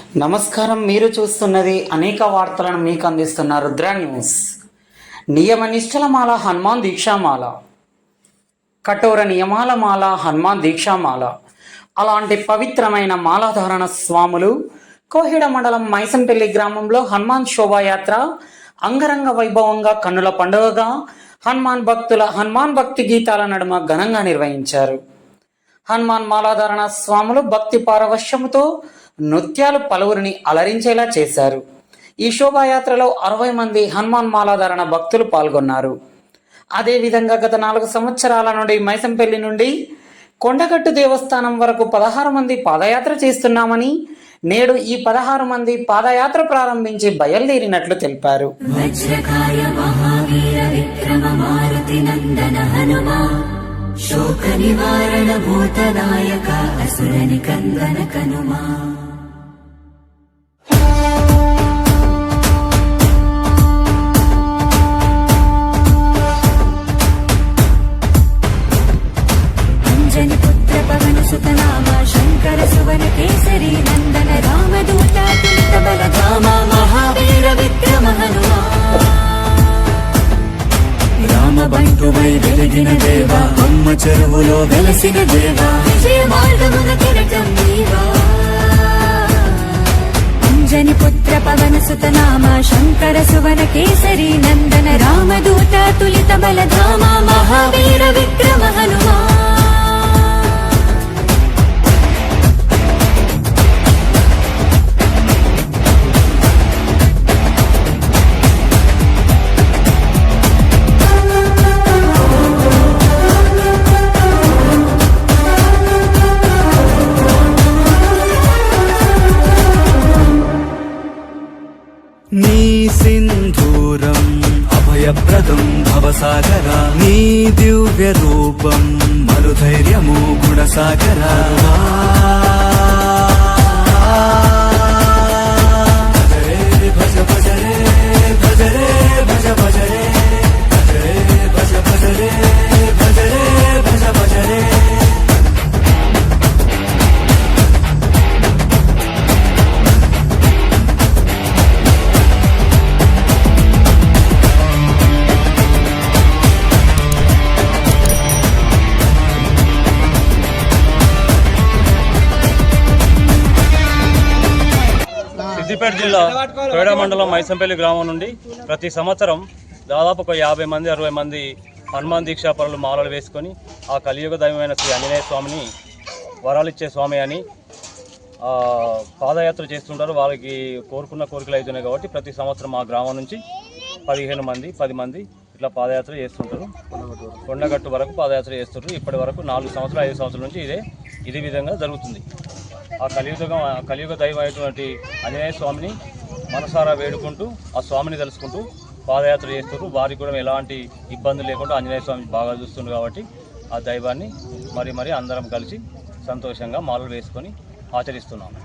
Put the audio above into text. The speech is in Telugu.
నమస్కారం. మీరు చూస్తున్నది అనేక వార్తలను మీకు అందిస్తున్న రుద్ర న్యూస్. నియమ నిష్టల మాల హనుమాన్ దీక్షామాల, కఠోర నియమాల మాల హనుమాన్ దీక్షామాల. అలాంటి పవిత్రమైన మాలాధారణ స్వాములు కోహిడ మండలం మైసంపల్లి గ్రామంలో హనుమాన్ శోభాయాత్ర అంగరంగ వైభవంగా కన్నుల పండుగగా హనుమాన్ భక్తి గీతాల నడుమ ఘనంగా నిర్వహించారు. హనుమాన్ మాలాధారణ స్వాములు భక్తి పారవశ్యముతో నృత్యాలు పలువురిని అలరించేలా చేశారు. ఈ శోభాయాత్రలో 60 మంది హనుమాన్ మాలాధారణ భక్తులు పాల్గొన్నారు. అదేవిధంగా గత 4 సంవత్సరాల నుండి మైసంపల్లి నుండి కొండగట్టు దేవస్థానం వరకు 16 మంది పాదయాత్ర చేస్తున్నామని, నేడు ఈ 16 మంది పాదయాత్ర ప్రారంభించి బయలుదేరినట్లు తెలిపారు. శోక నివారణ భూతనాయక అసుర నికందన కనుమా. అంజని పుత్ర పవన సుతనామ శంకర సువన కేసరి నందన రామదూత తులిత బలధామ మహావీర విక్రమ హనుమా. రామబంటువై వెలిగిన దేవా, అమ్మ చెరువులో వెలసిన దేవా, విజయ మార్గమున కెరటం నీవా. అంజని పుత్ర పవన సుతనామ శంకర సువన కేసరి నందన రామదూత తులిత బలధామ మహావీర విక్రమ హనుమా. నీ సింధూరం అభయప్రదం భవసాగరా, నీ దివ్య రూపం మరుధైర్యము గుణసాగరా. భజ భజరే భజరే భజ భజరే భజరే భజ భజరే భజరే భజ భజరే. సిద్దిపేట జిల్లా కోహిడ మండలం మైసంపల్లి గ్రామం నుండి ప్రతి సంవత్సరం దాదాపు ఒక 50 మంది 60 మంది హనుమాన్ దీక్షా పరులు మాలలు వేసుకొని ఆ కలియుగ దైవమైన శ్రీ ఆంజనేయ స్వామిని వరాలిచ్చే స్వామి అని పాదయాత్ర చేస్తుంటారు. వాళ్ళకి కోరుకున్న కోరికలు అవుతున్నాయి కాబట్టి ప్రతి సంవత్సరం మా గ్రామం నుంచి 15 మంది 10 మంది ఇట్లా పాదయాత్ర చేస్తుంటారు. కొండగట్టు వరకు పాదయాత్ర చేస్తుంటారు. ఇప్పటి వరకు 4 సంవత్సరాలు 5 సంవత్సరాల నుంచి ఇదే విధంగా జరుగుతుంది. ఆ కలియుగ దైవం అయినటువంటి ఆంజనేయ స్వామిని మనసారా వేడుకుంటూ ఆ స్వామిని తెలుసుకుంటూ పాదయాత్ర చేస్తారు. వారికి కూడా ఎలాంటి ఇబ్బంది లేకుండా ఆంజనేయ స్వామి బాగా చూస్తుంది కాబట్టి ఆ దైవాన్ని మరి అందరం కలిసి సంతోషంగా మాలలు వేసుకొని ఆచరిస్తున్నాము.